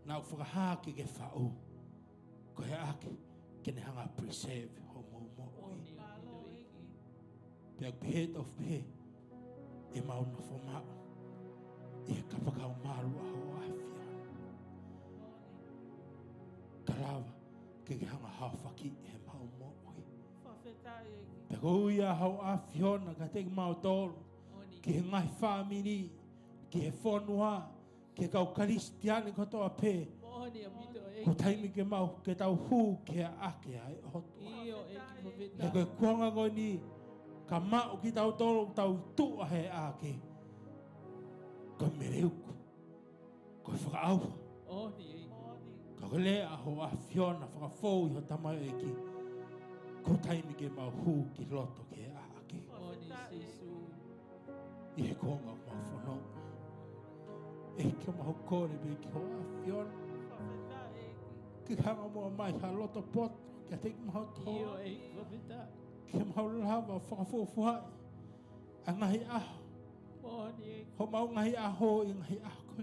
Nau whakahake ke whau. Ko he ake. Ke ne hanga preserve ho mo mo ui. Oni o pito iki. Pea behead of pe. E mau no whamau. E he kapakau malu a ho awhion. Karawa. Ke ke hanga hawhaki he mau mo ui. Pe ko ia hau awhion ka teki mau tolu. Oni. Ki he ngai Famili. Ki he whanua. Ke kau karistiani kotoa pe. Oni o pito Ko iki. taimi ke mau ke tau hu ke a ake ai hotua. Iyo iki He profeta. koe kuanga koe ni. Ka mau ki tau tolo tau tua he ake. Ko mereuku. Ko whakaaua. Oni iki. Ka koe lea ho a whiona whakafou i ho tamai eki. Ko taimi ke mau hu ki loto ke a ake. Oni sisu. I he kuanga o mau whanonga. E ke mau kore me ki ho a whiona. Ki hanga mua mai ha loto poto. Kia teki mau Iyo toa. iki profeta. Ke mau lava whakafofuai. A ngahi aho. Oni iki. Ho mau ngahi aho i ngahi ako.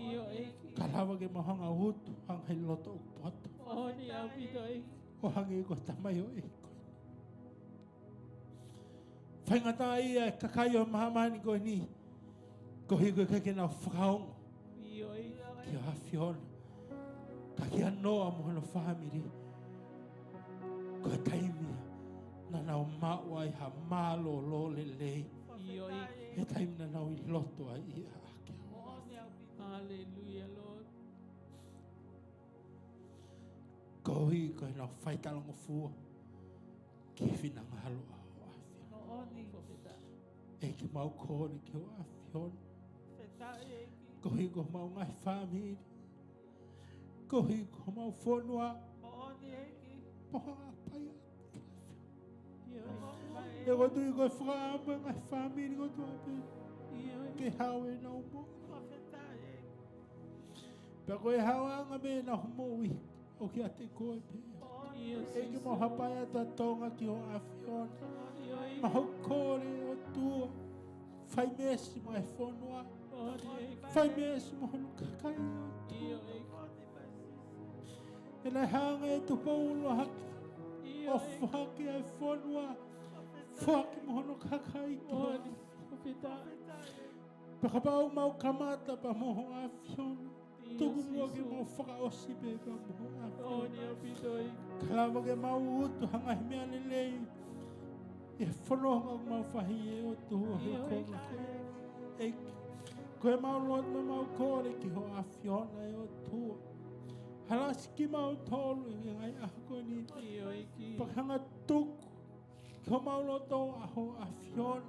Iyo eki. Kalawa ke mahanga hutu hang hai loto o poto. Oni apito eki. O hangi ko tamai o eko. Whaingata ia e kakai o mahamani ko ni. Ko higo kake na whakaongo. Iyo eki. Ki o hawhiona. Ka ki anoa mohana famili. Ko e taimia. Na nao maua i ha malo lo le lei. Iyo eki. E taimina nao i loto ai ia ake. Hallelujah, Lord. Ko hi ko e nao whaitalongo fua. Ki whina ngalo a o awhia. Oni profeta. E ki mau kore ki o awhiona. Fetae eki. Ko hi ko mau ngai famili. Ko hi ko mau whonua. Oni eki. Poha pai a. Iyo eki. E ko tui ko whakaama ngai famili ko tua pe. Iyo eki. Ke hau e nau mo. Fetae eki. Pe ko e hau anga me nau mo ui. O ki ate koe pe. Iyo E ki mau hapai a ta tonga ki o awhiona. Iyo eki. Maho kore o tua. Whai mesi mai whonua. Oni eki. Whai mesi mohonu kakai o Iyo tua. eki. E nei hanga e tu paulo haki. Iyo O eki. whaki ai whonua. Whaki mohonu kakai ki o. Oni profeta. Pakapau mau kamata pa moho awhiona. Iyo Tuku mua ki sisu. mau whakaosi pe pa moho awhiona. Oni apito eki. Kalawa ke mau utu hanga hi mea lelei. E whanonga o mau whahi e o tuhu he Iyo konga koe. Eiki. Koe mau lot me mau kore ki ho awhiona e o tuhu. Halasi ki mau tolu e ngai aha koe ni. Iyo eki. Pakanga tuku. Ki ho mau loto aho awhiona.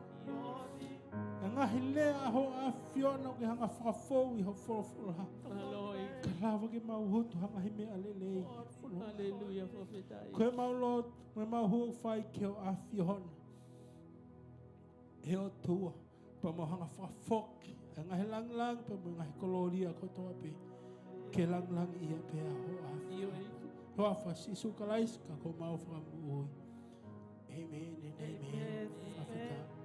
E ngahi lea aho awhiona o ke hanga whakafou i ho Folofola. Alo eki. Kalawa ke mau utu hanga hi mea lelei. Hallelujah, profeta. Koe mau lot, me mau hu whai ki o awhiona. E o tua, pa mau hanga whafoki. E ngahi lang, pa mau ngahi koloria ko toa pe. Ke lang ia pe a ho awhi. Iyo eki. Ho awha sisu kalaiska ko mau whakamu ui. Amen and amen. Amen. Whawhita.